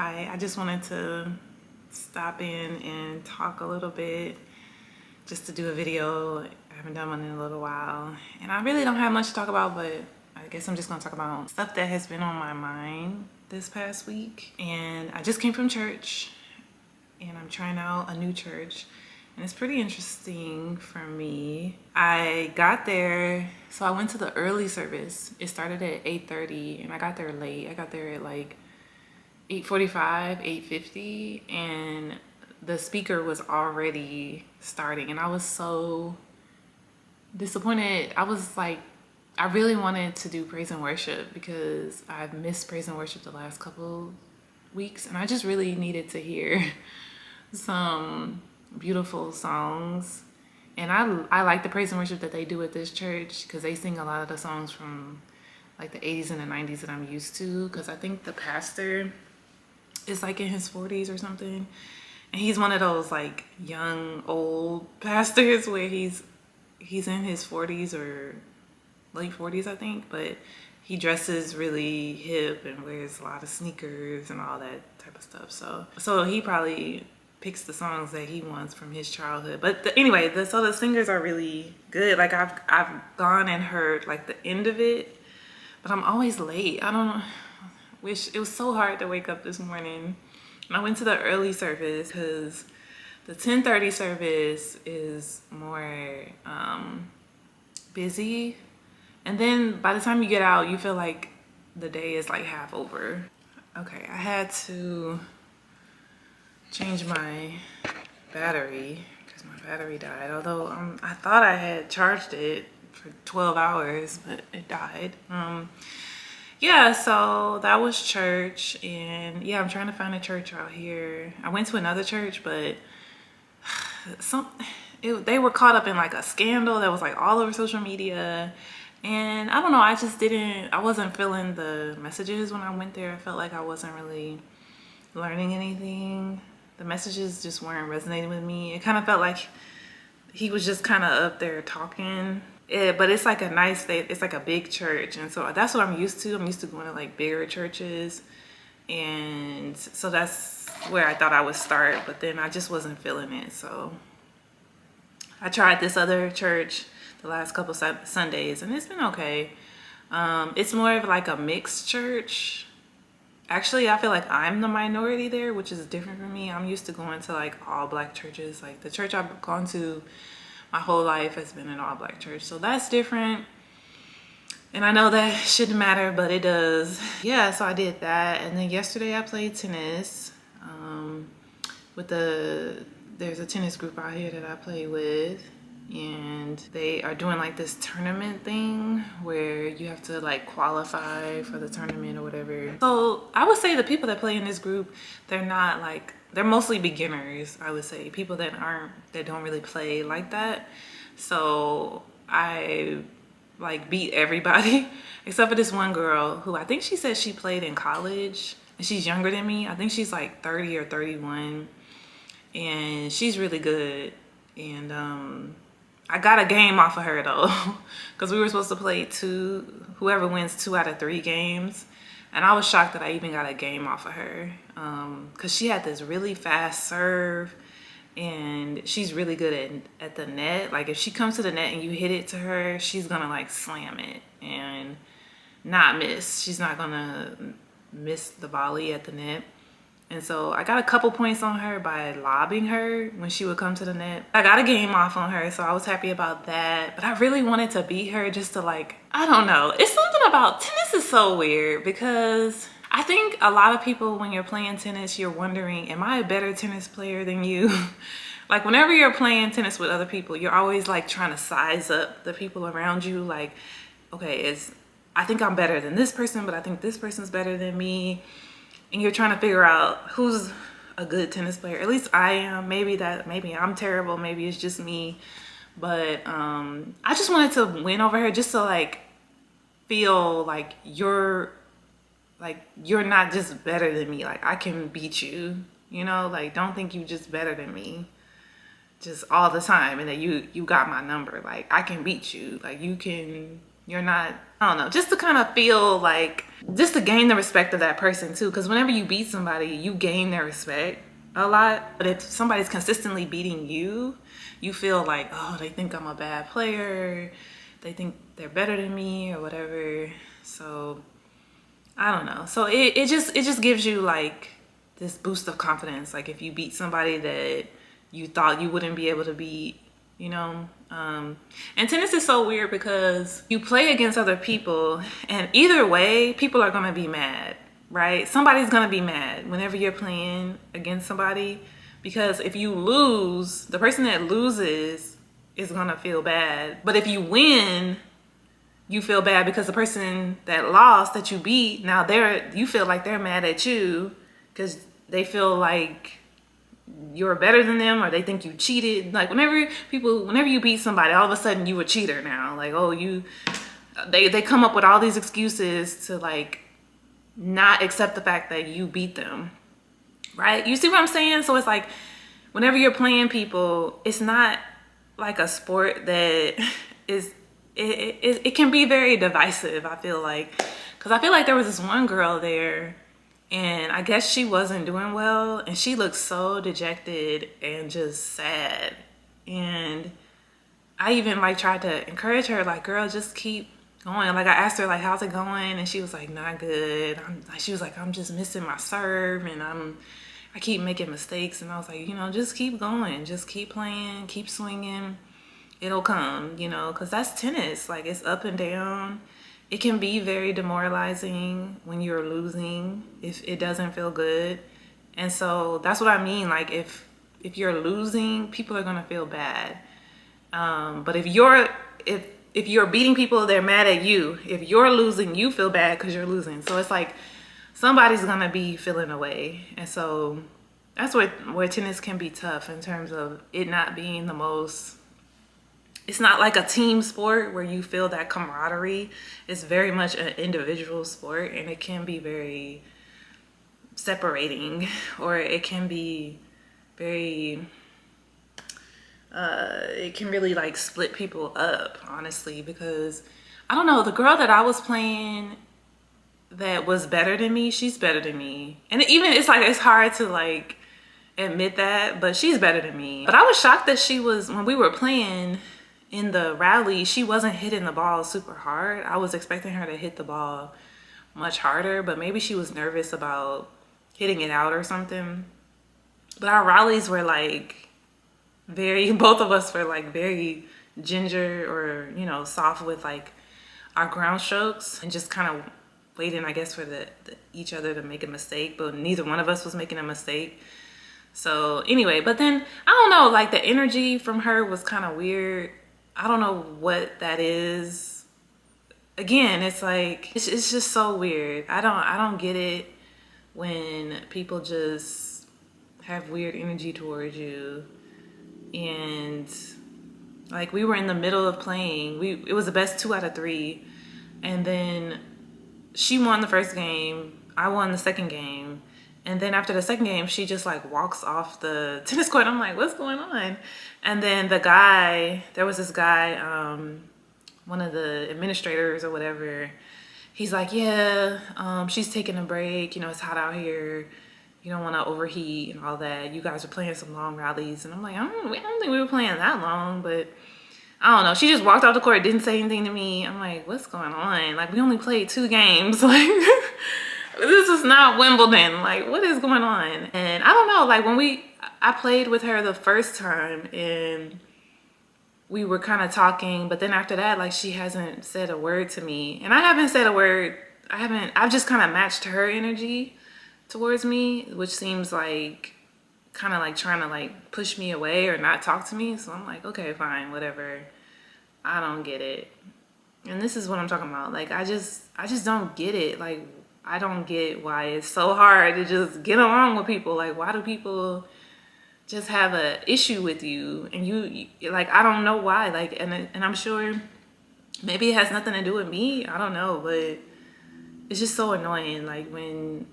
Hi, I just wanted to stop in and talk a little bit, just to do a video. I haven't done one in a little while, and I really don't have much to talk about, but I guess I'm just gonna talk about stuff that has been on my mind this past week. And I just came from church, and I'm trying out a new church, and it's pretty interesting for me. I got there, so I went to the early service. It started at 8:30, and I got there late. I got there at like 8:45, 8:50, and the speaker was already starting, and I was so disappointed. I was like, I really wanted to do praise and worship because I've missed praise and worship the last couple weeks, and I just really needed to hear some beautiful songs. And I like the praise and worship that they do at this church because they sing a lot of the songs from like the 80s and the 90s that I'm used to, because I think the pastor is like in his 40s or something, and he's one of those like young old pastors where he's in his 40s or late 40s, I think, but he dresses really hip and wears a lot of sneakers and all that type of stuff. So he probably picks the songs that he wants from his childhood. But anyway, so the singers are really good. Like I've gone and heard like the end of it, but I'm always late. I don't know. Wish it was so hard to wake up this morning. And I went to the early service because the 10:30 service is more busy. And then by the time you get out, you feel like the day is like half over. Okay, I had to change my battery because my battery died. Although I thought I had charged it for 12 hours, but it died. Yeah, so that was church, and yeah, I'm trying to find a church out here. I went to another church, but they were caught up in like a scandal that was like all over social media, and I don't know, I wasn't feeling the messages when I went there. I felt like I wasn't really learning anything. The messages just weren't resonating with me. It kind of felt like he was just kind of up there talking. But it's like it's like a big church, and so that's what I'm used to. I'm used to going to like bigger churches, and so that's where I thought I would start, but then I just wasn't feeling it. So I tried this other church the last couple Sundays, and it's been okay. It's more of like a mixed church. Actually, I feel like I'm the minority there, which is different for me. I'm used to going to like all black churches. Like the church I've gone to my whole life has been an all black church, so that's different. And I know that shouldn't matter, but it does. Yeah, so I did that, and then yesterday I played tennis there's a tennis group out here that I play with, and they are doing like this tournament thing where you have to like qualify for the tournament or whatever. So I would say the people that play in this group, they're mostly beginners. I would say people that don't really play like that. So I like beat everybody except for this one girl who I think she said she played in college, and she's younger than me. I think she's like 30 or 31, and she's really good. And I got a game off of her though, because we were supposed to play whoever wins 2 out of 3 games. And I was shocked that I even got a game off of her, because she had this really fast serve, and she's really good at the net. Like if she comes to the net and you hit it to her, she's gonna like slam it and not miss. She's not gonna miss the volley at the net. And so I got a couple points on her by lobbing her when she would come to the net. I got a game off on her, so I was happy about that. But I really wanted to beat her just to like, I don't know. It's something about tennis is so weird, because I think a lot of people, when you're playing tennis, you're wondering, am I a better tennis player than you? Like whenever you're playing tennis with other people, you're always like trying to size up the people around you. Like, okay, I think I'm better than this person, but I think this person's better than me. And you're trying to figure out who's a good tennis player. At least I am. Maybe I'm terrible. Maybe it's just me. But I just wanted to win over her, just to like feel like you're not just better than me. Like I can beat you, you know? Like don't think you just better than me just all the time, and that you got my number. Like I can beat you. Like you're not, I don't know, just to kind of feel like just to gain the respect of that person too. Because whenever you beat somebody, you gain their respect a lot. But if somebody's consistently beating you, you feel like, oh, they think I'm a bad player, they think they're better than me or whatever. So I don't know. So it just gives you like this boost of confidence. Like if you beat somebody that you thought you wouldn't be able to beat, you know. And tennis is so weird because you play against other people, and either way, people are gonna be mad, right? Somebody's gonna be mad whenever you're playing against somebody, because if you lose, the person that loses is gonna feel bad. But if you win, you feel bad because the person that lost that you beat, now you feel like they're mad at you because they feel like you're better than them, or they think you cheated. Like whenever you beat somebody, all of a sudden you a cheater now. Like, oh, they come up with all these excuses to like not accept the fact that you beat them, right? You see what I'm saying? So it's like whenever you're playing people, it's not like a sport that is it can be very divisive, I feel like. Because I feel like there was this one girl there, and I guess she wasn't doing well, and she looked so dejected and just sad. And I even like tried to encourage her, like, girl, just keep going. Like I asked her, like, how's it going? And she was like, not good. She was like, I'm just missing my serve, and I keep making mistakes. And I was like, you know, just keep going, just keep playing, keep swinging. It'll come, you know, because that's tennis. Like it's up and down. It can be very demoralizing when you're losing, if it doesn't feel good. And so that's what I mean. Like if you're losing, people are gonna feel bad. But if you're beating people, they're mad at you. If you're losing, you feel bad because you're losing. So it's like somebody's gonna be feeling away. And so that's where tennis can be tough in terms of it not being the most. It's not like a team sport where you feel that camaraderie. It's very much an individual sport, and it can be very separating, or it can be very, it can really like split people up, honestly, because I don't know, the girl that I was playing that was better than me, she's better than me. And even it's like, it's hard to like admit that, but she's better than me. But I was shocked that when we were playing, in the rally, she wasn't hitting the ball super hard. I was expecting her to hit the ball much harder, but maybe she was nervous about hitting it out or something. But our rallies were like both of us were like very ginger, or, you know, soft with like our ground strokes, and just kind of waiting, I guess, for each other to make a mistake, but neither one of us was making a mistake. So anyway, but then I don't know, like the energy from her was kind of weird. I don't know what that is. Again, it's like, it's just so weird. I don't get it when people just have weird energy towards you. And like we were in the middle of playing. It was the best 2 out of 3. And then she won the first game. I won the second game. And then after the second game, she just like walks off the tennis court. I'm like, what's going on? And then there was this guy, one of the administrators or whatever. He's like, yeah, she's taking a break. You know, it's hot out here. You don't want to overheat and all that. You guys are playing some long rallies. And I'm like, I don't think we were playing that long, but I don't know. She just walked off the court, didn't say anything to me. I'm like, what's going on? Like, we only played 2 games. Like, this is not Wimbledon. Like, what is going on? And I don't know, like I played with her the first time, and we were kind of talking, but then after that, like, she hasn't said a word to me, and I haven't said a word. I've just kind of matched her energy towards me, which seems like kind of like trying to like push me away or not talk to me. So I'm like, okay, fine, whatever. I don't get it. And this is what I'm talking about. Like, I just don't get it. Like, I don't get why it's so hard to just get along with people. Like, why do people just have a issue with you? And you like, I don't know why. Like, and I'm sure maybe it has nothing to do with me. I don't know, but it's just so annoying. Like, when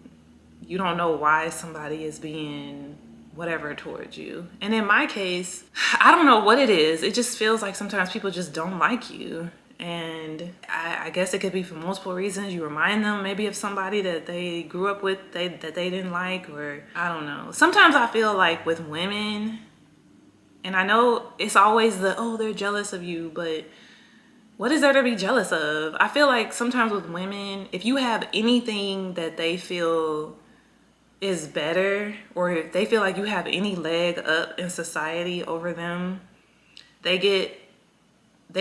you don't know why somebody is being whatever towards you. And in my case, I don't know what it is. It just feels like sometimes people just don't like you. And I guess it could be for multiple reasons. You remind them maybe of somebody that they grew up with that they didn't like, or I don't know. Sometimes I feel like with women, and I know it's always oh, they're jealous of you, but what is there to be jealous of? I feel like sometimes with women, if you have anything that they feel is better, or if they feel like you have any leg up in society over them, they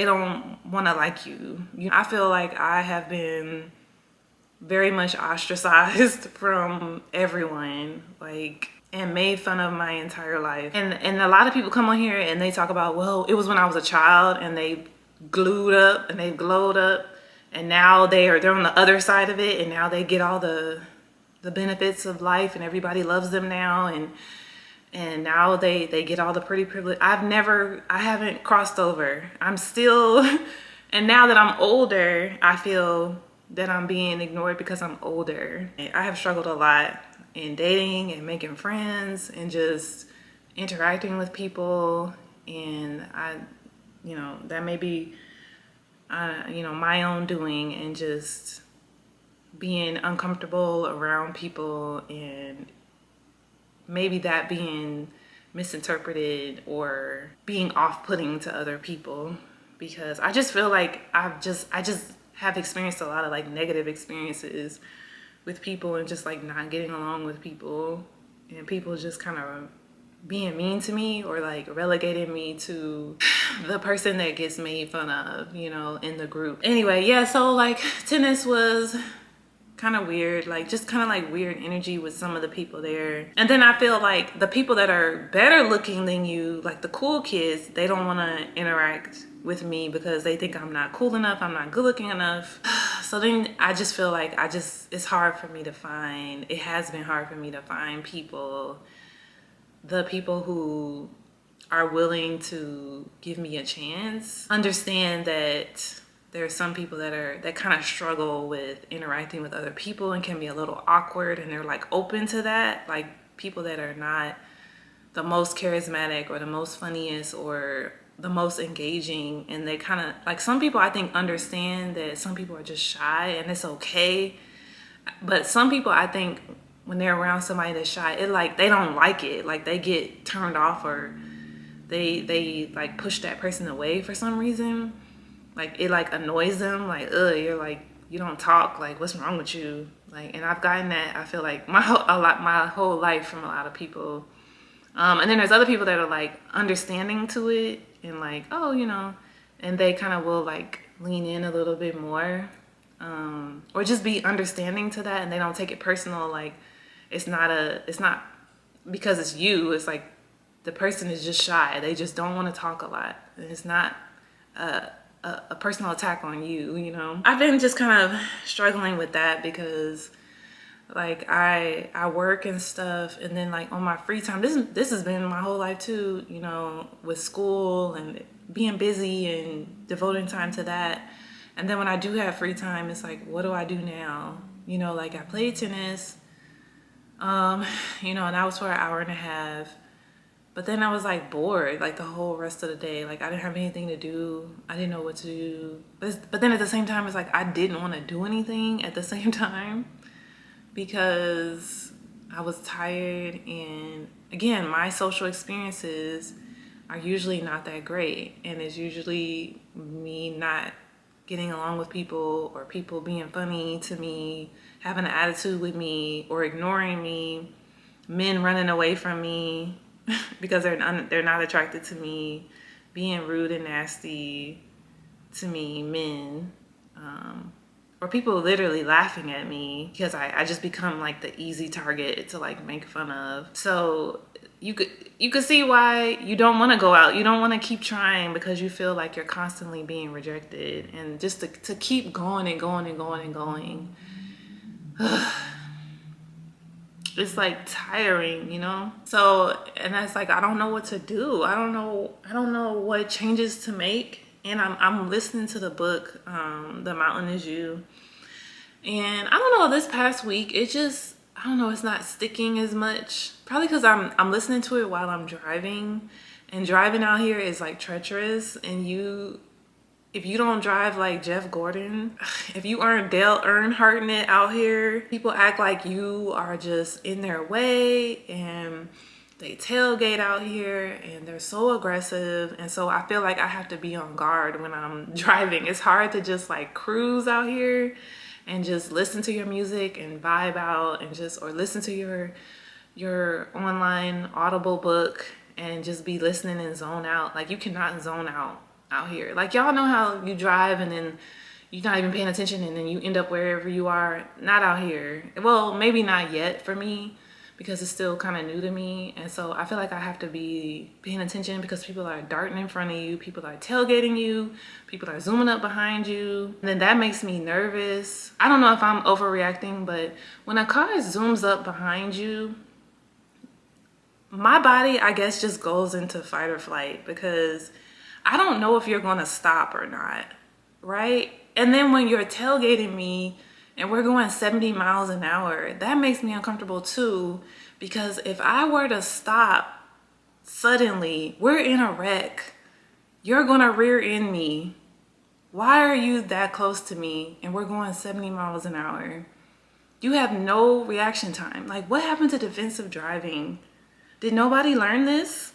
don't want to like you. I feel like I have been very much ostracized from everyone, like, and made fun of my entire life. And a lot of people come on here and they talk about, well, it was when I was a child, and they glued up and they glowed up, and now they're on the other side of it, and now they get all the benefits of life, and everybody loves them now, and now they get all the pretty privilege. I haven't crossed over. I'm still and now that I'm older, I feel that I'm being ignored because I'm older. I have struggled a lot in dating and making friends and just interacting with people, and that may be my own doing, and just being uncomfortable around people, and maybe that being misinterpreted or being off-putting to other people, because I just feel like I just have experienced a lot of like negative experiences with people, and just like not getting along with people, and people just kind of being mean to me, or like relegating me to the person that gets made fun of, in the group. Anyway, yeah, so like tennis was kind of weird, like just kind of like weird energy with some of the people there. And then I feel like the people that are better looking than you, like the cool kids, they don't want to interact with me because they think I'm not cool enough, I'm not good looking enough. So then I just feel like it's hard for me to find, it has been hard for me to find the people who are willing to give me a chance. Understand that there are some people that kind of struggle with interacting with other people and can be a little awkward, and they're like open to that. Like people that are not the most charismatic or the most funniest or the most engaging, and they kind of like, some people I think understand that some people are just shy and it's okay. But some people I think when they're around somebody that's shy, it like they don't like it, like they get turned off, or they like push that person away for some reason. Like it like annoys them, like, ugh, you're like, you don't talk, like what's wrong with you? Like, and I've gotten that, I feel like my whole life from a lot of people. And then there's other people that are like understanding to it, and like, oh, and they kind of will like lean in a little bit more, or just be understanding to that, and they don't take it personal. Like it's not because it's you, it's like the person is just shy, they just don't want to talk a lot, and it's not a personal attack on you. I've been just kind of struggling with that because like I work and stuff, and then like on my free time, this has been my whole life too, with school and being busy and devoting time to that. And then when I do have free time, it's like, what do I do now? Like I played tennis, and that was for an hour and a half. But then I was like bored like the whole rest of the day. Like I didn't have anything to do. I didn't know what to do. But then at the same time, it's like I didn't want to do anything at the same time because I was tired. And again, my social experiences are usually not that great. And it's usually me not getting along with people, or people being funny to me, having an attitude with me, or ignoring me, men running away from me because they're not attracted to me, being rude and nasty to me, men, or people literally laughing at me because I just become like the easy target to like make fun of. So you could see why you don't want to go out. You don't want to keep trying because you feel like you're constantly being rejected, and just to keep going and going and going and going. It's like tiring, So, and that's like, I don't know what to do. I don't know what changes to make. And I'm listening to the book, The Mountain Is You. And I don't know, this past week, I don't know, it's not sticking as much. Probably because I'm listening to it while I'm driving. And driving out here is like treacherous, and if you don't drive like Jeff Gordon, if you aren't Dale Earnhardt it out here, people act like you are just in their way, and they tailgate out here and they're so aggressive. And so I feel like I have to be on guard when I'm driving. It's hard to just like cruise out here and just listen to your music and vibe out, and just, or listen to your online Audible book and just be listening and zone out. Like, you cannot zone out here. Like, y'all know how you drive and then you're not even paying attention and then you end up wherever you are. Not out here. Well, maybe not yet for me, because it's still kind of new to me. And so I feel like I have to be paying attention, because people are darting in front of you, people are tailgating you, people are zooming up behind you. And then that makes me nervous. I don't know if I'm overreacting, but when a car zooms up behind you, my body, I guess, just goes into fight or flight, because I don't know if you're gonna stop or not, right? And then when you're tailgating me and we're going 70 miles an hour, that makes me uncomfortable too, because if I were to stop suddenly, we're in a wreck, you're gonna rear end me. Why are you that close to me and we're going 70 miles an hour? You have no reaction time. Like, what happened to defensive driving? Did nobody learn this?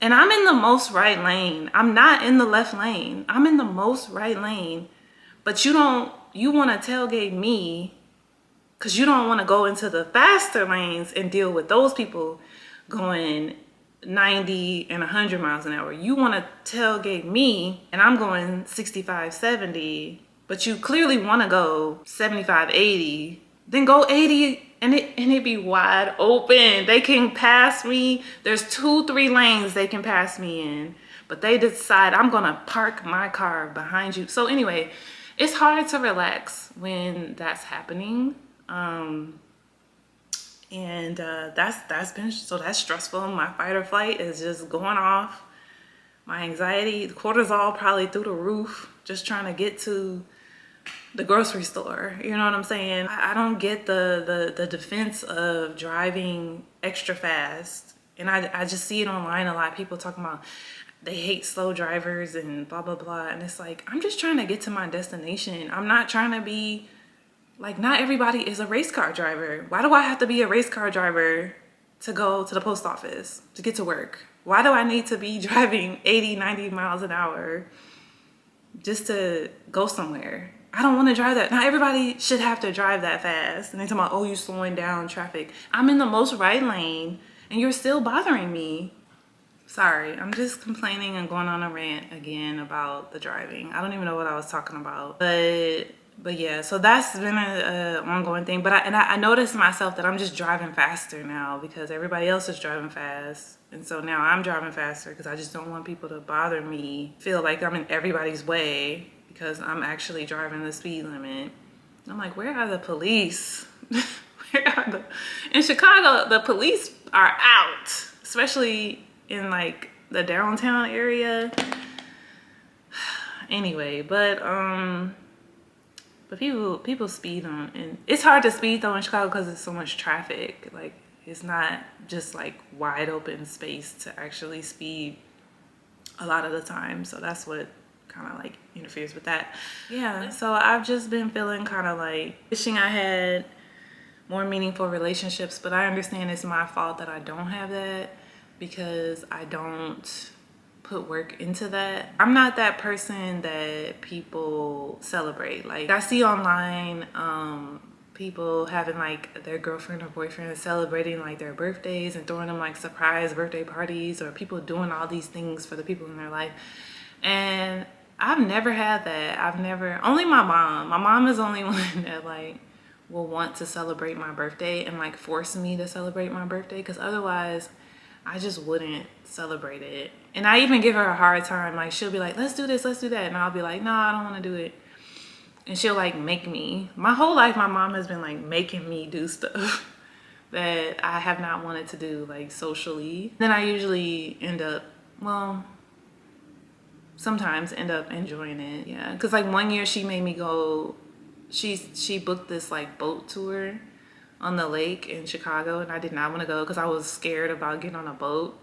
And I'm in the most right lane. I'm not in the left lane. I'm in the most right lane. But you want to tailgate me because you don't want to go into the faster lanes and deal with those people going 90 and 100 miles an hour. You want to tailgate me and I'm going 65, 70, but you clearly want to go 75, 80. Then go 80 and it be wide open. They can pass me. There's 2-3 lanes they can pass me in, but they decide I'm gonna park my car behind you. So anyway, it's hard to relax when that's happening. That's been, so that's stressful. My fight or flight is just going off. My anxiety, the cortisol probably through the roof, just trying to get to the grocery store. You know what I'm saying? I don't get the defense of driving extra fast. And I just see it online a lot. People talking about they hate slow drivers and blah, blah, blah. And it's like, I'm just trying to get to my destination. I'm not trying to be, like, not everybody is a race car driver. Why do I have to be a race car driver to go to the post office, to get to work? Why do I need to be driving 80, 90 miles an hour just to go somewhere? I don't want to drive that. Not everybody should have to drive that fast. And they talking about, oh, you slowing down traffic. I'm in the most right lane and you're still bothering me. Sorry, I'm just complaining and going on a rant again about the driving. I don't even know what I was talking about. But yeah, so that's been a ongoing thing. But I noticed myself that I'm just driving faster now because everybody else is driving fast. And so now I'm driving faster because I just don't want people to bother me, feel like I'm in everybody's way because I'm actually driving the speed limit. I'm like, where are the police? In Chicago, the police are out, especially in like the downtown area. Anyway, but people speed on, and it's hard to speed though in Chicago because there's so much traffic. Like, it's not just like wide open space to actually speed a lot of the time. So that's what kind of like interferes with that. Yeah, so I've just been feeling kind of like wishing I had more meaningful relationships, but I understand it's my fault that I don't have that because I don't put work into that. I'm not that person that people celebrate. Like, I see online people having like their girlfriend or boyfriend celebrating like their birthdays and throwing them like surprise birthday parties, or people doing all these things for the people in their life. And I've never had that. Only my mom is the only one that like will want to celebrate my birthday and like force me to celebrate my birthday, because otherwise I just wouldn't celebrate it. And I even give her a hard time. Like, she'll be like, let's do this, let's do that. And I'll be like, no, I don't want to do it. And she'll like make me. My whole life, my mom has been like making me do stuff that I have not wanted to do, like socially. Then I usually end up, well, sometimes end up enjoying it. Yeah, because like one year she made me go, she booked this like boat tour on the lake in Chicago, and I did not want to go because I was scared about getting on a boat.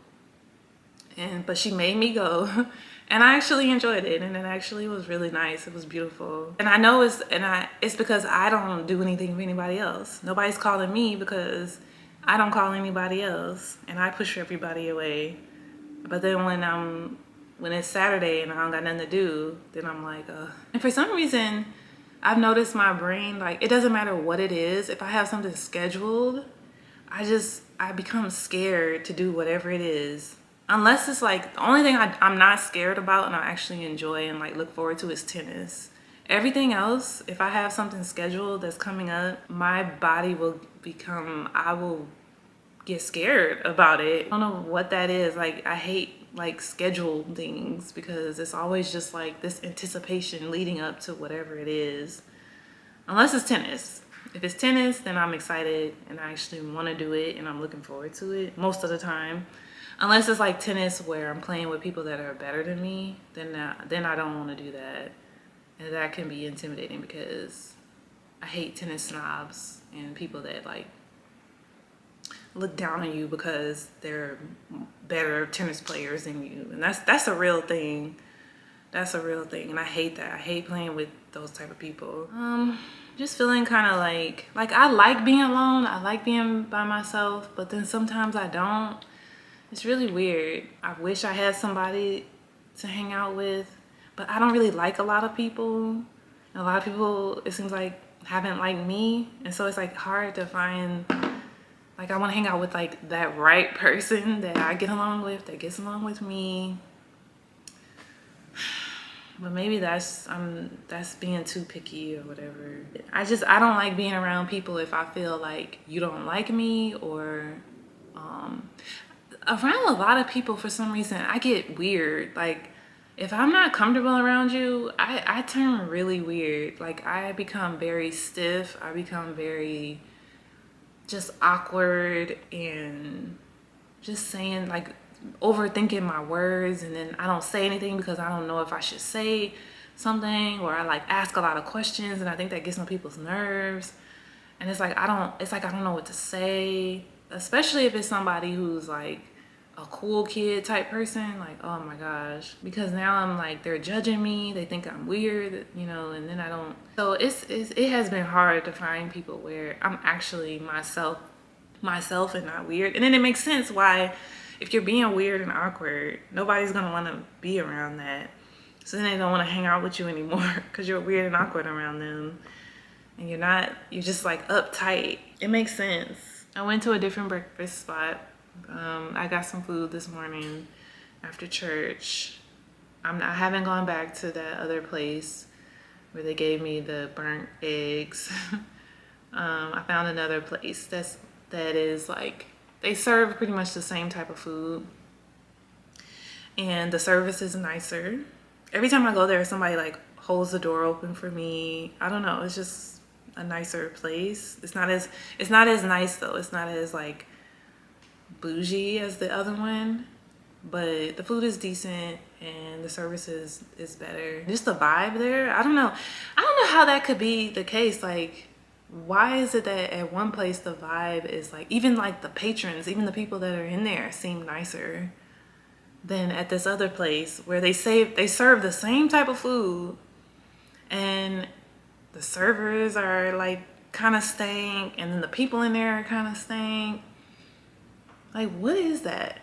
But she made me go, And I actually enjoyed it, and it actually was really nice. It was beautiful. And I know it's because I don't do anything for anybody else. Nobody's calling me because I don't call anybody else, and I push everybody away. But then when it's Saturday and I don't got nothing to do, then I'm like, And for some reason, I've noticed my brain, like, it doesn't matter what it is. If I have something scheduled, I become scared to do whatever it is. Unless it's like, the only thing I'm not scared about and I actually enjoy and like look forward to is tennis. Everything else, if I have something scheduled that's coming up, my body will I will get scared about it. I don't know what that is. Like, I hate like scheduled things because it's always just like this anticipation leading up to whatever it is. Unless it's tennis. If it's tennis, then I'm excited and I actually want to do it and I'm looking forward to it most of the time. Unless it's like tennis where I'm playing with people that are better than me, then I don't want to do that. And that can be intimidating because I hate tennis snobs and people that like look down on you because they're better tennis players than you. And that's a real thing. That's a real thing. And I hate that. I hate playing with those type of people. Just feeling kind of like I like being alone. I like being by myself, but then sometimes I don't. It's really weird. I wish I had somebody to hang out with, but I don't really like a lot of people. And a lot of people, it seems like, haven't liked me. And so it's like hard to find, like, I want to hang out with like that right person that I get along with, that gets along with me. But maybe that's being too picky or whatever. I don't like being around people if I feel like you don't like me, or around a lot of people for some reason I get weird. Like, if I'm not comfortable around you, I turn really weird. Like, I become very stiff. I become very just awkward and just saying, like, overthinking my words, and then I don't say anything because I don't know if I should say something, or I like ask a lot of questions and I think that gets on people's nerves. And it's like I don't know what to say, especially if it's somebody who's like a cool kid type person. Like, oh my gosh, because now I'm like, they're judging me, they think I'm weird, you know, and then I don't. So it has been hard to find people where I'm actually myself and not weird. And then it makes sense why, if you're being weird and awkward, nobody's gonna want to be around that. So then they don't want to hang out with you anymore because you're weird and awkward around them, and you're just like uptight. It makes sense. I went to a different breakfast spot. I got some food this morning after church. I haven't gone back to that other place where they gave me the burnt eggs. I found another place that is like, they serve pretty much the same type of food, and the service is nicer. Every time I go there, somebody like holds the door open for me. I don't know, it's just a nicer place. It's not as nice though. It's not as like bougie as the other one, but the food is decent and the service is better. Just the vibe there, I don't know how that could be the case. Like, why is it that at one place the vibe is like, even like the patrons, even the people that are in there seem nicer than at this other place where they serve the same type of food and the servers are like kind of stank, and then the people in there are kind of stank. Like, what is that?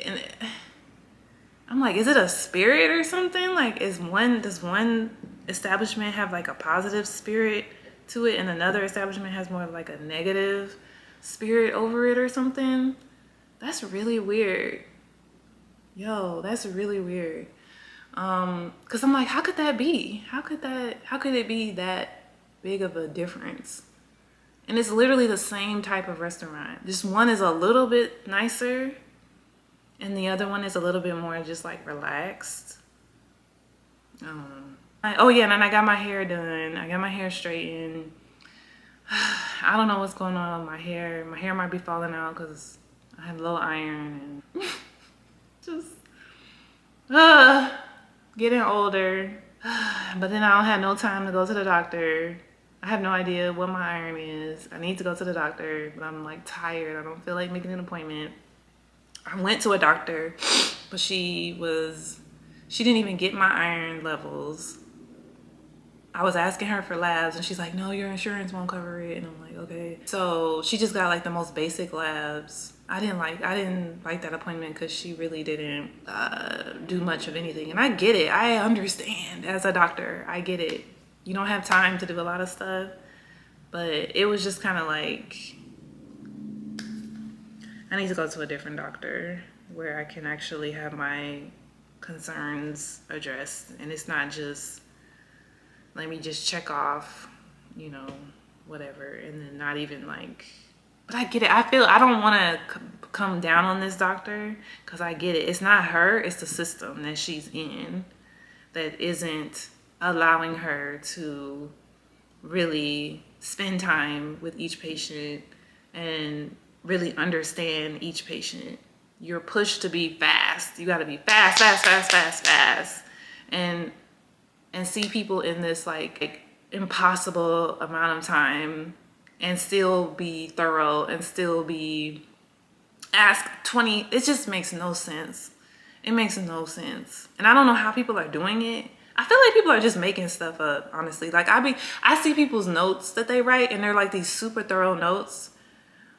And I'm like, is it a spirit or something? Like, does one establishment have like a positive spirit to it and another establishment has more of like a negative spirit over it or something? That's really weird. Yo, that's really weird. Cause I'm like, how could that be? How could it be that big of a difference? And it's literally the same type of restaurant. Just one is a little bit nicer and the other one is a little bit more just like relaxed. I don't know. Oh yeah, and then I got my hair done. I got my hair straightened. I don't know what's going on with my hair. My hair might be falling out because I have low iron and just getting older. But then I don't have no time to go to the doctor. I have no idea what my iron is. I need to go to the doctor, but I'm like tired. I don't feel like making an appointment. I went to a doctor, but she was She didn't even get my iron levels. I was asking her for labs and she's like, no, your insurance won't cover it. And I'm like, okay. So she just got like the most basic labs. I didn't like that appointment because she really didn't do much of anything. And I get it. I understand as a doctor. I get it. You don't have time to do a lot of stuff. But it was just kind of like, I need to go to a different doctor where I can actually have my concerns addressed. And it's not just, let me just check off, you know, whatever, and then not even like, but I get it. I don't want to come down on this doctor because I get it. It's not her, it's the system that she's in that isn't allowing her to really spend time with each patient and really understand each patient. You're pushed to be fast. You got to be fast, fast, fast, fast, fast. And see people in this like impossible amount of time and still be thorough and still be ask 20. It just makes no sense. It makes no sense. And I don't know how people are doing it. I feel like people are just making stuff up, honestly. Like I see people's notes that they write and they're like these super thorough notes,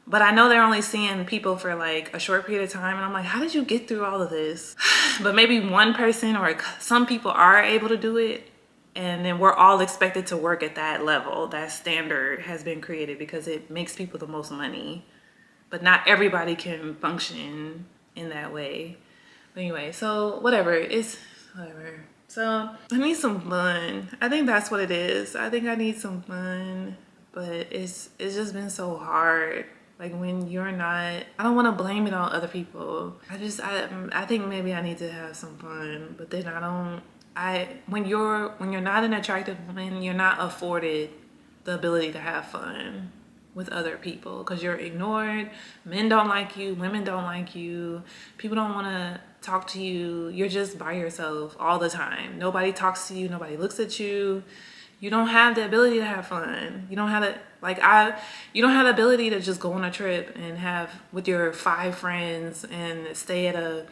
but I know they're only seeing people for like a short period of time. And I'm like, how did you get through all of this? But maybe one person or some people are able to do it. And then we're all expected to work at that level. That standard has been created because it makes people the most money. But not everybody can function in that way. But anyway, so whatever. So I need some fun. I think that's what it is. I think I need some fun. But it's just been so hard. Like when you're not, I don't want to blame it on other people. I think maybe I need to have some fun, but then when you're not an attractive woman, you're not afforded the ability to have fun with other people because you're ignored. Men don't like you, women don't like you, people don't want to talk to you. You're just by yourself all the time. Nobody talks to you, nobody looks at you. You don't have the ability to have fun. You don't have you don't have the ability to just go on a trip and have with your 5 friends and stay at a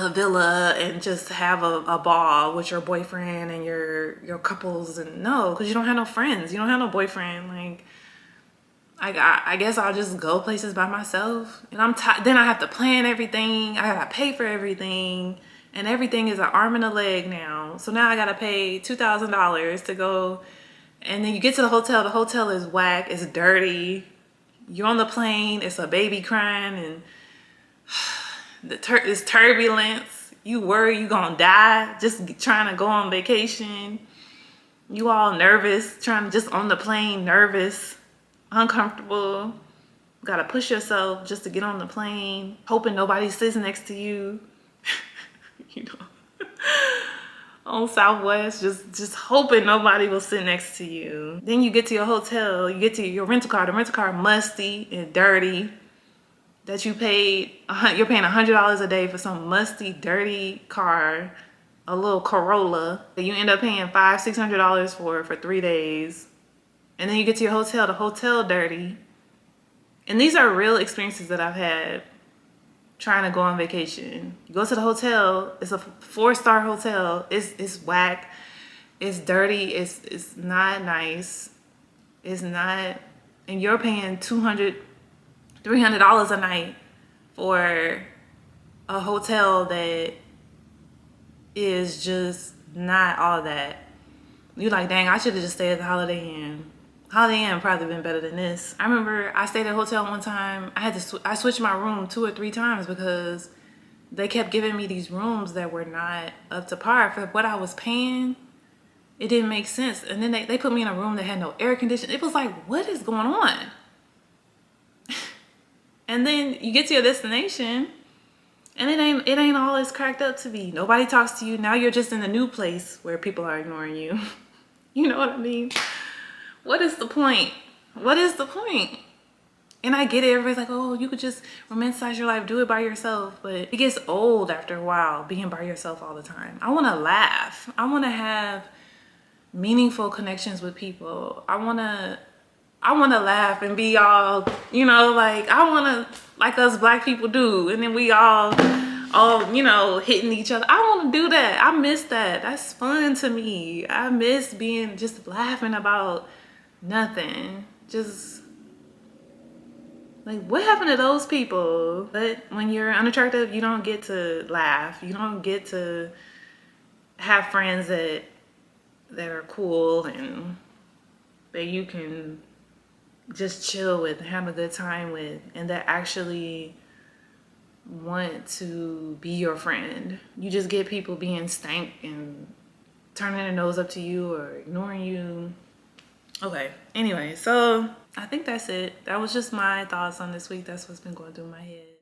villa and just have a ball with your boyfriend and your couples. And no, because you don't have no friends. You don't have no boyfriend. Like, I guess I'll just go places by myself. And then I have to plan everything. I gotta pay for everything. And everything is an arm and a leg now. So now I gotta pay $2,000 to go. And then you get to the hotel. The hotel is whack. It's dirty. You're on the plane. It's a baby crying and it's turbulence. You worry you gonna die just trying to go on vacation. You all nervous, just on the plane, nervous, uncomfortable. Gotta push yourself just to get on the plane, hoping nobody sits next to you. You know, on Southwest, just hoping nobody will sit next to you. Then you get to your hotel, you get to your rental car. The rental car musty and dirty. That you're paying $100 a day for some musty, dirty car, a little Corolla that you end up paying $500-$600 for 3 days. And then you get to your hotel, the hotel dirty. And these are real experiences that I've had trying to go on vacation. You go to the hotel, it's a 4-star hotel, it's whack, it's dirty, it's not nice, it's not, and you're paying $200-$300 a night for a hotel that is just not all that. You're like, dang, I should have just stayed at the Holiday Inn. Holiday Inn probably been better than this. I remember I stayed at a hotel one time. I switched my room 2 or 3 times because they kept giving me these rooms that were not up to par for what I was paying. It didn't make sense. And then they put me in a room that had no air conditioning. It was like, what is going on? And then you get to your destination and it ain't all it's cracked up to be. Nobody talks to you. Now you're just in a new place where people are ignoring you. You know what I mean? What is the point? What is the point? And I get it. Everybody's like, oh, you could just romanticize your life, do it by yourself. But it gets old after a while being by yourself all the time. I want to laugh. I want to have meaningful connections with people. I want to laugh and be all, you know, like I want to, like us black people do. And then we all all, you know, hitting each other. I want to do that. I miss that. That's fun to me. I miss being just laughing about nothing. Just like, what happened to those people? But when you're unattractive, you don't get to laugh. You don't get to have friends that are cool and that you can just chill with and have a good time with, and that actually want to be your friend. You just get people being stank and turning their nose up to you or ignoring you. Okay, anyway, so I think that's it. That was just my thoughts on this week. That's what's been going through my head.